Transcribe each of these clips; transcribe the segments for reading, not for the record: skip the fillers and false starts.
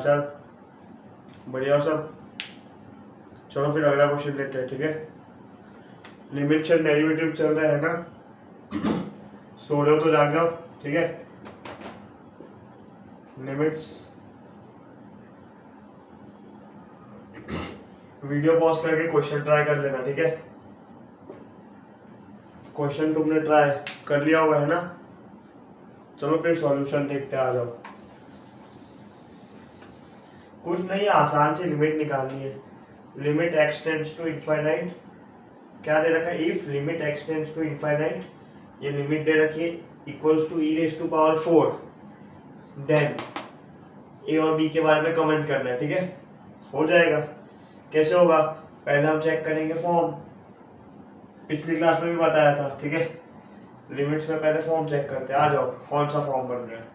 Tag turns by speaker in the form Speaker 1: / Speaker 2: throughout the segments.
Speaker 1: समाचार? बढ़िया सब। चलो फिर अगला क्वेश्चन लेते हैं, ठीक है। लिमिट्स एंड डेरिवेटिव चल रहा है ना, सो रहे हो तो जाग जाओ, ठीक है। लिमिट्स, वीडियो पॉज करके क्वेश्चन ट्राई कर लेना, ठीक है। क्वेश्चन तुमने ट्राई कर लिया होगा, है ना। चलो फिर सॉल्यूशन देखते हैं, आ जाओ। कुछ नहीं, आसान सी लिमिट निकालनी है। Limit x tends to infinite, क्या दे रखा है, if limit x tends to infinite, ये लिमिट दे रखी है इक्वल्स टू e⁴, देन ए और बी के बारे में कमेंट करना है, ठीक है। हो जाएगा। कैसे होगा, पहले हम चेक करेंगे फॉर्म, पिछली क्लास में भी बताया था, ठीक है। लिमिट्स में पहले फॉर्म चेक करते हैं, आ जाओ। कौन सा फॉर्म बन रहा है,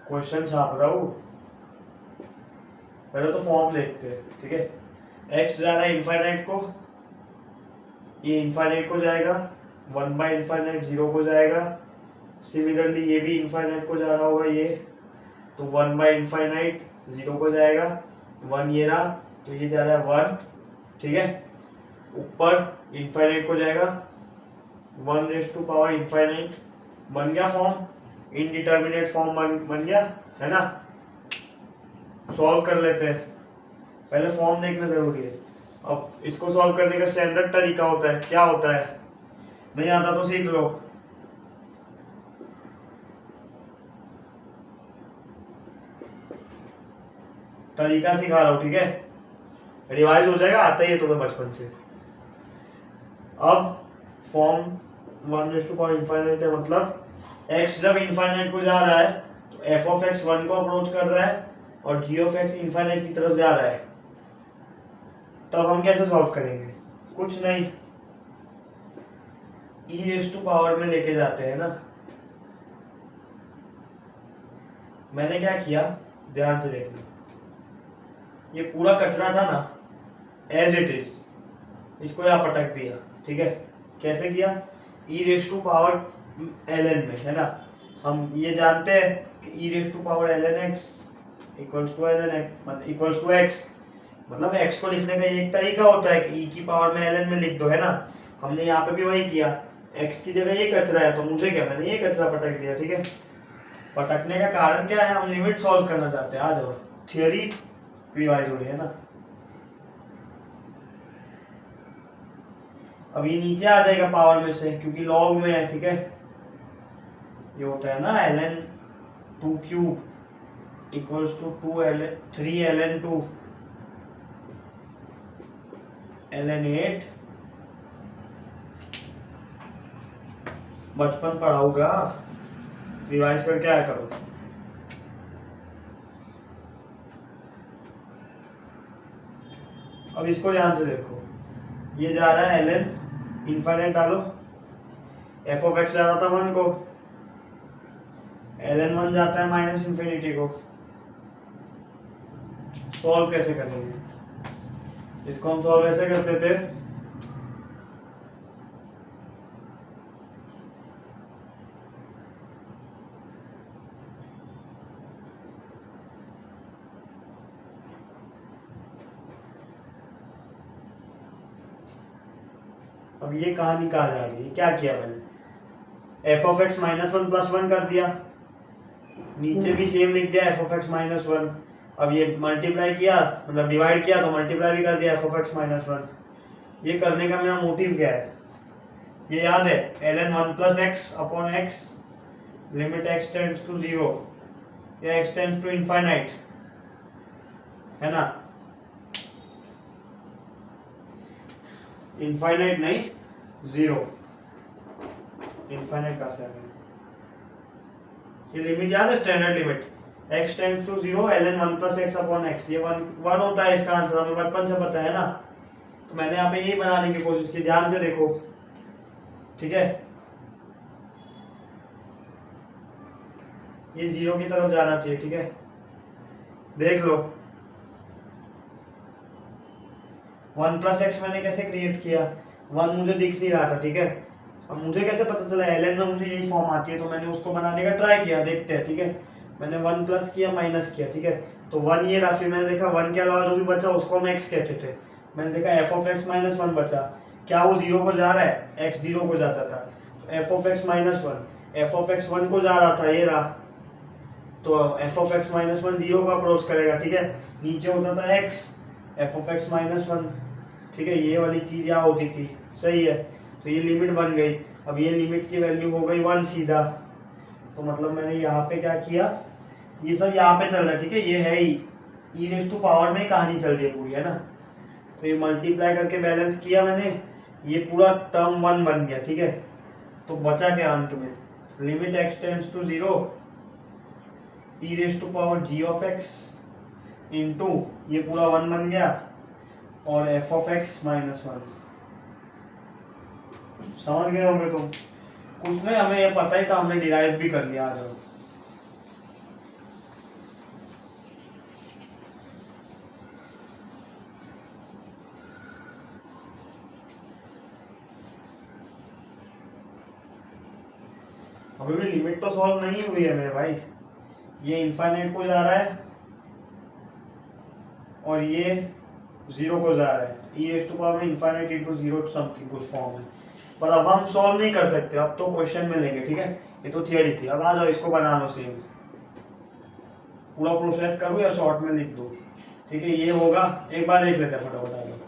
Speaker 1: क्वेश्चन छाप रहा हूँ, पहले तो फॉर्म देखते हैं, ठीक है। x जा रहा है इनफाइनाइट को, ये इनफाइनाइट को जाएगा, 1/∞ 0 को जाएगा। सिमिलरली ये भी इनफाइनाइट को जा रहा होगा, ये तो 1/∞ 0 को जाएगा। 1 ये रहा, तो ये जा रहा है 1, ठीक है। ऊपर इनफाइनाइट को जाएगा, 1∞ बन गया फॉर्म, इनडिटर्मिनेट फॉर्म बन गया, है ना। सॉल्व कर लेते हैं, पहले फॉर्म देखना जरूरी है। अब इसको सॉल्व करने का स्टैंडर्ड तरीका होता है, क्या होता है, नहीं आता तो सीख लो। तरीका सिखा रहा हूं, ठीक है। रिवाइज हो जाएगा, आता ही है तुम्हें बचपन से। अब फॉर्म 1∞ है, मतलब x जब इनफाइनाइट को जा रहा है तो f ऑफ x 1 को अप्रोच कर रहा है और g ऑफ x इनफाइनाइट की तरफ जा रहा है। तब हम कैसे सॉल्व करेंगे, कुछ नहीं, e⁴ में लेके जाते हैं ना। मैंने क्या किया, ध्यान से देखना, ये पूरा कचरा था ना, एज इट इज, इसको यहाँ पटक दिया, ठीक है। कैसे किया, e⁴ln में, है ना। हम ये जानते हैं कि e⁴ln x equals to x, मतलब x को लिखने का एक तरीका होता है कि e की पावर में ln में लिख दो, है ना। हमने यहाँ पे भी वही किया, x की जगह ये कचरा है तो मुझे क्या, मैंने ये कचरा पटक दिया, ठीक है। पटकने का कारण क्या है, हम लिमिट सॉल्व करना चाहते हैं, आ जाओ। थियरी रिवाइज हो रही है ना। अब ये नीचे आ जाएगा पावर में से, क्योंकि लॉग में है, ठीक है। ये होता है ना ln 2³ equals to 3ln2 ln 8, बचपन पढ़ा होगा, रिवाइज करके आया करो। अब इसको ध्यान से देखो, ये जा रहा है ln इनफाइनाइट डालो, f ऑफ x जा रहा था 1 को, ln 1 जाता है -∞ को। सॉल्व कैसे करेंगे, इसको हम सॉल्व ऐसे करते थे, अब ये कहाँ निकाल जा रही है, क्या किया मैंने, f ऑफ x -1 + 1 कर दिया, नीचे भी सेम लिख दिया f ऑफ x -1। अब ये मल्टीप्लाई किया, मतलब डिवाइड किया तो मल्टीप्लाई भी कर दिया f ऑफ x -1। ये करने का मेरा मोटिव क्या है, ये याद है, ln 1 + x upon x, limit x tends to 0 या x टेंड्स टू इनफाइनाइट, है ना। इनफाइनाइट नहीं, 0, इनफाइनाइट का से ये लिमिट याद है, standard limit x tends to 0 ln 1 + x upon x, ये 1 होता है इसका आंसर, हमें बचपन से पता है ना। तो मैंने यहाँ पे यही बनाने की कोशिश की, ध्यान से देखो, ठीक है। ये 0 की तरफ जाना चाहिए, ठीक है। देख लो 1 + x मैंने कैसे क्रिएट किया, 1 मुझे दिख नहीं रहा था, ठीक है। अब मुझे कैसे पता चला ln में मुझे यही फॉर्म आती है, तो मैंने उसको बनाने का ट्राई किया, देखते हैं, ठीक है। मैंने 1 प्लस किया, माइनस किया, ठीक है। तो 1 ये रहा, फिर मैंने देखा 1 के अलावा जो भी बचा उसको हम x कहते थे। मैंने देखा एफ ऑफ एक्स माइनस 1 बचा, क्या वो 0 को जा रहा है? x 0 को जाता था, F of x minus 1, F of x 1 को जा रहा था, ये रहा, तो एफ ऑफ एक्स माइनस 1 0 को अप्रोच करेगा, ठीक है। नीचे होता था x, F of x minus 1, ठीक है, ये वाली चीज़ यहाँ होती थी, सही है। तो ये लिमिट बन गई। अब ये लिमिट की वैल्यू हो गई 1 सीधा, तो मतलब मैंने यहाँ पे क्या किया, ये सब यहाँ पे चल रहा है, ठीक है, ये है ही ई रेज टू पावर में कहानी चल रही है पूरी, है ना। तो ये मल्टीप्लाई करके बैलेंस किया मैंने, ये पूरा टर्म 1 बन गया, ठीक है। तो बचा क्या अंत में, limit x tends to 0 e raise to power g of x into ये पूरा 1 बन गया और एफ ऑफ एक्स माइनस 1। समझ गए होंगे तुम? कुछ नहीं, हमें ये पता ही था, हमने डिराइव भी कर लिया। आ जाओ, अभी भी लिमिट तो सॉल्व नहीं हुई है मेरे भाई। ये इनफाइनाइट को जा रहा है और ये 0 को जा रहा है, ई रेज टू पावर में इनफाइनाइट इनटू 0 समथिंग कुछ फॉर्म है, पर अब हम सॉल्व नहीं कर सकते, अब तो क्वेश्चन में लेंगे, ठीक है। ये तो थियरी थी। अब आ जाओ, इसको बना लो सेम, पूरा प्रोसेस करो या शॉर्ट में लिख दो, ठीक है। ये होगा, एक बार देख लेते हैं फटाफट। आ जाओ,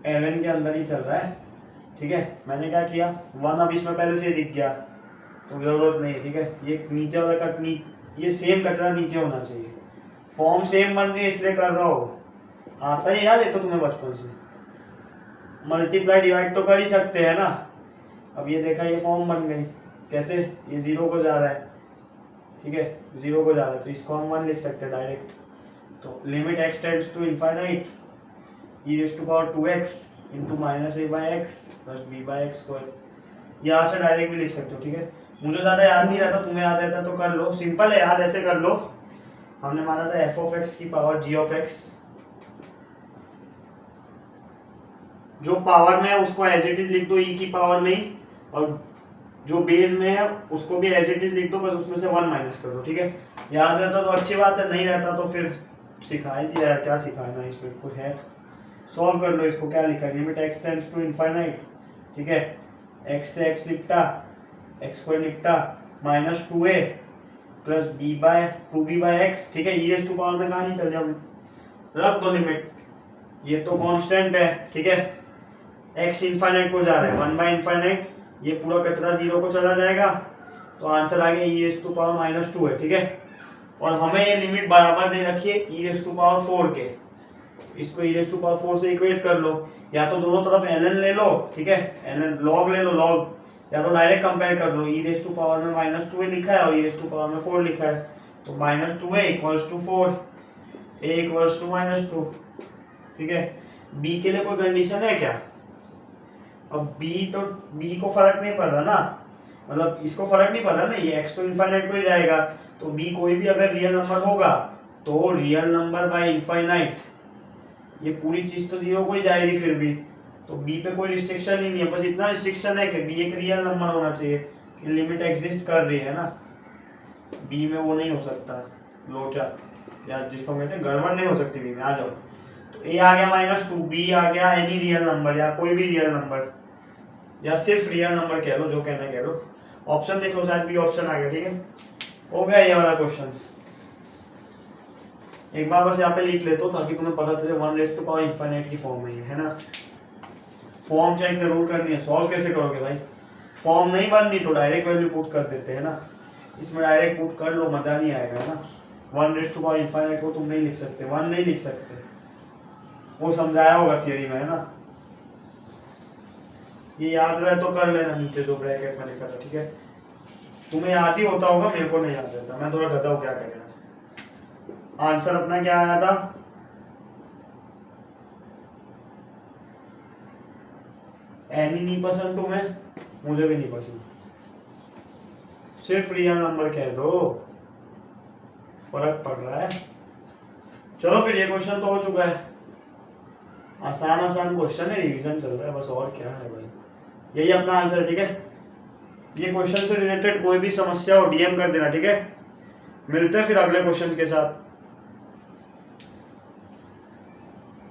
Speaker 1: एलएन के अंदर ही चल रहा है, ठीक है। मैंने क्या किया, 1 अब इसमें पहले से दिख गया तो जरूरत नहीं है, ठीक है। ये नीचे वाला कट ये सेम कचरा नीचे होना चाहिए, फॉर्म सेम बन रही है इसलिए कर रहा हो, आता है यार, ये तो तुम्हें बचपन से। मल्टीप्लाई डिवाइड तो कर ही सकते हैं ना। अब ये देखा, ये फॉर्म बन गई, कैसे, ये 0 को जा रहा है, ठीक है, 0 को जा रहा है, तो इसको हम 1 लिख सकते हैं डायरेक्ट। तो limit x tends to infinite e raise to power 2x into minus a by x plus b by x square, यहाँ से डायरेक्ट भी लिख सकते हो, ठीक है। मुझे ज़्यादा याद नहीं रहता, तुम्हें याद रहता तो कर लो, सिंपल है यार, ऐसे कर लो। हमने माना था एफ ऑफ एक्स की पावर जी ऑफ एक्स, जो पावर में है उसको एज इट इज लिख दो ई की पावर में ही, और जो बेस में है उसको भी एज इट इज लिख दो, बस उसमें से 1 माइनस कर दो, ठीक है। याद रहता तो अच्छी बात है, नहीं रहता तो फिर सिखाई दिया है, क्या सिखाना, इसमें कुछ है। सॉल्व कर लो इसको, क्या लिखा है, limit x tends to infinite, ठीक है, एक्स से एक्स निपटा, एक्स स्क्वायर निपटा, माइनस 2a प्लस b by 2b by x, ठीक है। ई रेज टू पावर में कहाँ नहीं चल जाओ, रख दो लिमिट, ये तो कांस्टेंट है, ठीक है। x इनफाइनाइट को जा रहा है, 1 बाय इनफाइनाइट, ये पूरा कचरा 0 को चला जाएगा, तो आंसर आ गया ई रेज टू पावर माइनस 2 है, ठीक है। और हमें ये लिमिट बराबर दे रखी है ई रेज टू पावर 4 के, इसको ई रेज टू पावर 4 से इक्वेट कर लो, या तो दोनों तरफ ln ले लो, ठीक है, ln log ले लो log, या तो डायरेक्ट कंपेयर कर लो, ई रेज टू पावर में माइनस 2a लिखा है और ई रेज टू पावर में 4 लिखा है, तो minus 2a equals to 4, a equals to minus 2, ठीक है। b के लिए कोई कंडीशन है क्या? अब b को फर्क नहीं पड़ रहा ना, मतलब इसको फर्क नहीं पड़ रहा ना, ये x तो इनफाइनाइट को ही जाएगा, तो b कोई भी अगर रियल नंबर होगा तो रियल नंबर बाय इनफाइनाइट, ये पूरी चीज तो 0 को ही जाएगी फिर भी, तो b पे कोई रिस्ट्रिक्शन ही नहीं है, बस इतना रिस्ट्रिक्शन है कि b एक रियल नंबर होना चाहिए, कि लिमिट एग्जिस्ट कर रही है ना, b में वो नहीं हो सकता लोचा, या जिसको कहते हैं गड़बड़ नहीं हो सकती b में। आ जाओ, तो a आ गया माइनस 2, b आ गया एनी रियल नंबर या कोई भी रियल नंबर, या सिर्फ रियल नंबर कह लो, जो कहना कह लो। ऑप्शन देख लो, शायद बी ऑप्शन आ गया, ठीक है। हो गया ये वाला क्वेश्चन, एक बार बस यहाँ पे लिख लेते हो ताकि तुम्हें पता चले 1 रेज़ टू पावर इनफाइनाइट की फॉर्म में है ना। फॉर्म चेक जरूर करनी है। सॉल्व कैसे करोगे भाई, फॉर्म नहीं बन रही तो डायरेक्ट वैल्यू पुट कर देते हैं ना, इसमें डायरेक्ट पुट कर लो, मजा नहीं आएगा ना। 1 रेज़ टू पावर इनफाइनाइट को तुम नहीं लिख सकते, 1 नहीं लिख सकते, वो समझाया होगा थियरी में, है ना। ये याद रहे तो कर लेना, नीचे जो ब्रैकेट में लिखा था, ठीक है। तुम्हें याद ही होता होगा, मेरे को नहीं याद रहता, मैं थोड़ा गधा हूँ, क्या करेगा। आंसर अपना क्या आया था, एनी नहीं पसंद तुम्हें, मुझे भी नहीं पसंद, सिर्फ रियल नंबर कह दो, फर्क पड़ रहा है। चलो फिर, ये क्वेश्चन तो हो चुका है, आसान आसान क्वेश्चन है, रिवीजन चल रहा है बस, और क्या है भाई। यही अपना आंसर है, ठीक है। ये क्वेश्चन से रिलेटेड कोई भी समस्या हो DM कर देना, ठीक है। मिलते हैं फिर अगले क्वेश्चन के साथ।